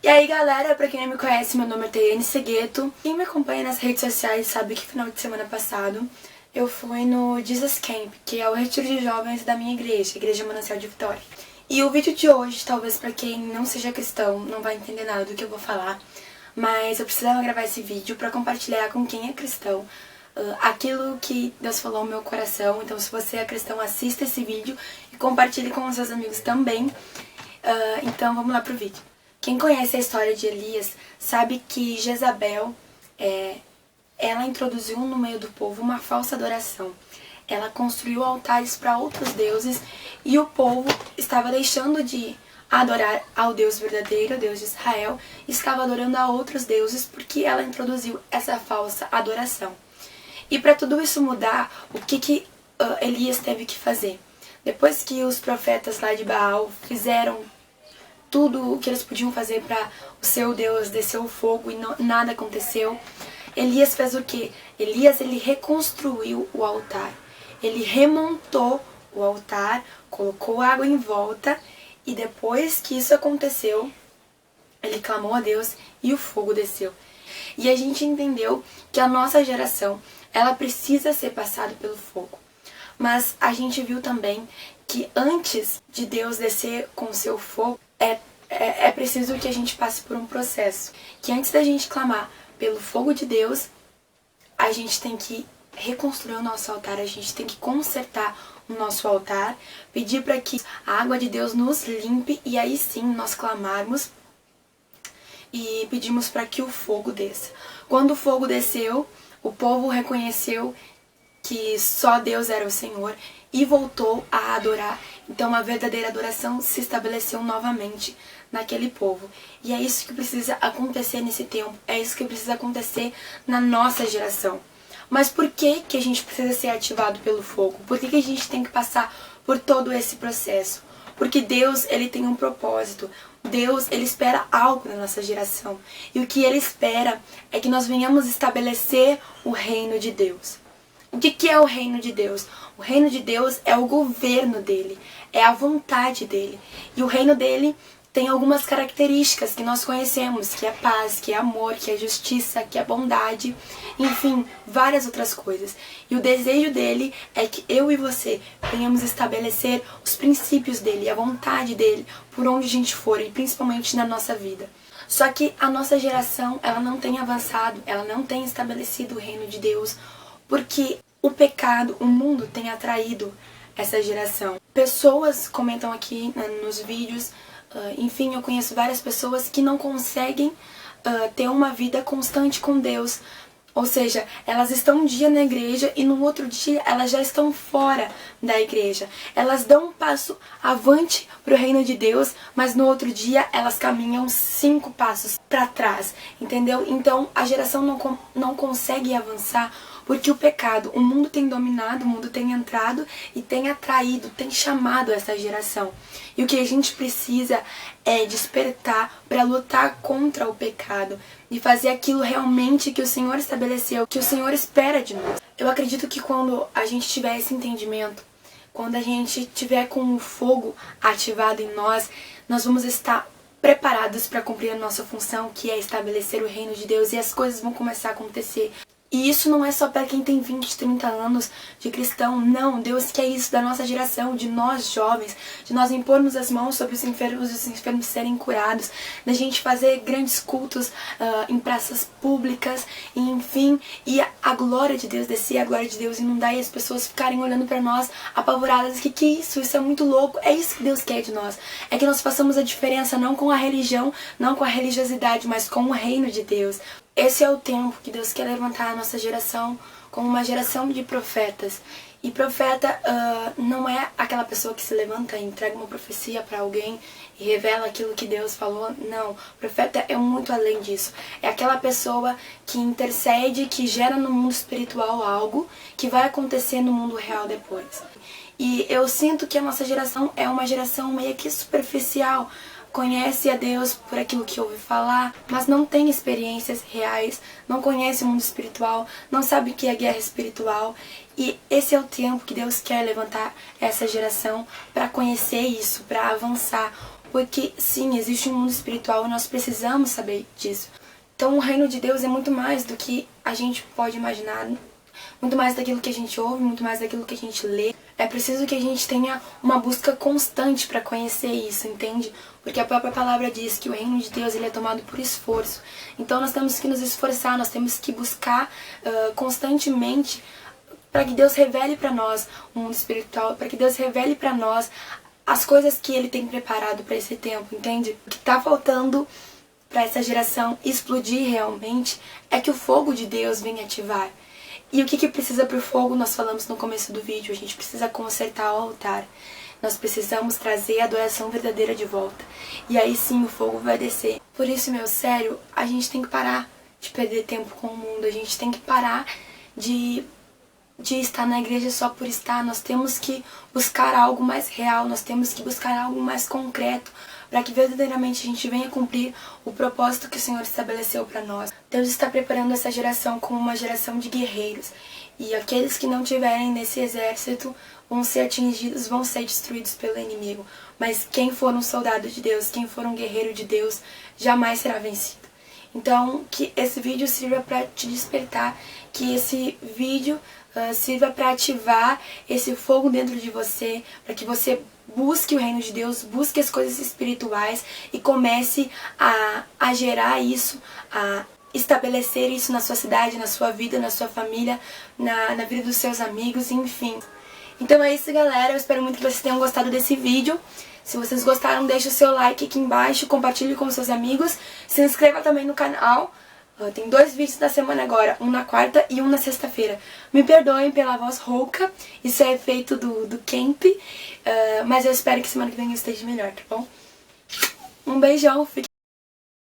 E aí galera, pra quem não me conhece, meu nome é Tayane Segueto. Quem me acompanha nas redes sociais sabe que final de semana passado eu fui no Jesus Camp, que é o retiro de jovens da minha igreja, Igreja Manancial de Vitória. E o vídeo de hoje, talvez pra quem não seja cristão, não vai entender nada do que eu vou falar, mas eu precisava gravar esse vídeo pra compartilhar com quem é cristão aquilo que Deus falou no meu coração. Então se você é cristão, assista esse vídeo e compartilhe com os seus amigos também. Então vamos lá pro vídeo. Quem conhece a história de Elias sabe que Jezabel, ela introduziu no meio do povo uma falsa adoração. Ela construiu altares para outros deuses e o povo estava deixando de adorar ao Deus verdadeiro, o Deus de Israel, e estava adorando a outros deuses porque ela introduziu essa falsa adoração. E para tudo isso mudar, o que Elias teve que fazer? Depois que os profetas lá de Baal fizeram tudo o que eles podiam fazer para o seu Deus descer o fogo e nada aconteceu, Elias fez o quê? Elias, ele reconstruiu o altar. Ele remontou o altar, colocou água em volta e depois que isso aconteceu, ele clamou a Deus e o fogo desceu. E a gente entendeu que a nossa geração, ela precisa ser passada pelo fogo. Mas a gente viu também que antes de Deus descer com o seu fogo, é preciso que a gente passe por um processo. Que antes da gente clamar pelo fogo de Deus, a gente tem que reconstruir o nosso altar, a gente tem que consertar o nosso altar, pedir para que a água de Deus nos limpe e aí sim nós clamarmos e pedimos para que o fogo desça. Quando o fogo desceu, o povo reconheceu que só Deus era o Senhor e voltou a adorar. Então a verdadeira adoração se estabeleceu novamente naquele povo. E é isso que precisa acontecer nesse tempo, é isso que precisa acontecer na nossa geração. Mas por que a gente precisa ser ativado pelo fogo? Por que a gente tem que passar por todo esse processo? Porque Deus, ele tem um propósito. Deus, ele espera algo na nossa geração. E o que ele espera é que nós venhamos estabelecer o reino de Deus. O que é o reino de Deus? O reino de Deus é o governo dele, é a vontade dele. E o reino dele tem algumas características que nós conhecemos, que é paz, que é amor, que é justiça, que é bondade, enfim, várias outras coisas. E o desejo dele é que eu e você venhamos estabelecer os princípios dele, a vontade dele, por onde a gente for, e principalmente na nossa vida. Só que a nossa geração, ela não tem avançado, ela não tem estabelecido o reino de Deus, porque o pecado, o mundo tem atraído essa geração. Pessoas comentam aqui nos vídeos, enfim, eu conheço várias pessoas que não conseguem ter uma vida constante com Deus. Ou seja, elas estão um dia na igreja e no outro dia elas já estão fora da igreja. Elas dão um passo avante para o reino de Deus, mas no outro dia elas caminham 5 passos para trás, entendeu? Então a geração não consegue avançar porque o pecado, o mundo tem dominado, o mundo tem entrado e tem atraído, tem chamado essa geração. E o que a gente precisa é despertar para lutar contra o pecado e fazer aquilo realmente que o Senhor estabeleceu, que o Senhor espera de nós. Eu acredito que quando a gente tiver esse entendimento, quando a gente tiver com o fogo ativado em nós, nós vamos estar preparados para cumprir a nossa função, que é estabelecer o reino de Deus, e as coisas vão começar a acontecer. E isso não é só para quem tem 20, 30 anos de cristão, não. Deus quer isso da nossa geração, de nós jovens, de nós impormos as mãos sobre os enfermos serem curados, da gente fazer grandes cultos em praças públicas, e, enfim, e a glória de Deus descer, a glória de Deus inundar e as pessoas ficarem olhando para nós apavoradas, que isso? Isso é muito louco. É isso que Deus quer de nós, é que nós façamos a diferença não com a religião, não com a religiosidade, mas com o reino de Deus. Esse é o tempo que Deus quer levantar a nossa geração como uma geração de profetas. E profeta não é aquela pessoa que se levanta e entrega uma profecia para alguém e revela aquilo que Deus falou. Não, profeta é muito além disso. É aquela pessoa que intercede, que gera no mundo espiritual algo que vai acontecer no mundo real depois. E eu sinto que a nossa geração é uma geração meio que superficial. Conhece a Deus por aquilo que ouve falar, mas não tem experiências reais, não conhece o mundo espiritual, não sabe o que é guerra espiritual. E esse é o tempo que Deus quer levantar essa geração para conhecer isso, para avançar. Porque sim, existe um mundo espiritual e nós precisamos saber disso. Então o reino de Deus é muito mais do que a gente pode imaginar, muito mais daquilo que a gente ouve, muito mais daquilo que a gente lê. É preciso que a gente tenha uma busca constante para conhecer isso, entende? Porque a própria palavra diz que o reino de Deus ele é tomado por esforço. Então nós temos que nos esforçar, nós temos que buscar constantemente para que Deus revele para nós o mundo espiritual, para que Deus revele para nós as coisas que Ele tem preparado para esse tempo, entende? O que está faltando para essa geração explodir realmente é que o fogo de Deus venha ativar. E o que precisa pro fogo? Nós falamos no começo do vídeo, a gente precisa consertar o altar. Nós precisamos trazer a adoração verdadeira de volta. E aí sim o fogo vai descer. Por isso, meu, sério, a gente tem que parar de perder tempo com o mundo. A gente tem que parar de estar na igreja só por estar. Nós temos que buscar algo mais real, nós temos que buscar algo mais concreto, para que verdadeiramente a gente venha cumprir o propósito que o Senhor estabeleceu para nós. Deus está preparando essa geração como uma geração de guerreiros, e aqueles que não tiverem nesse exército vão ser atingidos, vão ser destruídos pelo inimigo. Mas quem for um soldado de Deus, quem for um guerreiro de Deus, jamais será vencido. Então, que esse vídeo sirva para te despertar, que esse vídeo sirva para ativar esse fogo dentro de você, para que você busque o reino de Deus, busque as coisas espirituais e comece a gerar isso, a estabelecer isso na sua cidade, na sua vida, na sua família, na vida dos seus amigos, enfim. Então é isso, galera. Eu espero muito que vocês tenham gostado desse vídeo. Se vocês gostaram, deixe o seu like aqui embaixo, compartilhe com seus amigos, se inscreva também no canal. Tem 2 vídeos da semana agora, um na quarta e um na sexta-feira. Me perdoem pela voz rouca, isso é efeito do camp, mas eu espero que semana que vem eu esteja melhor, tá bom? Um beijão, fique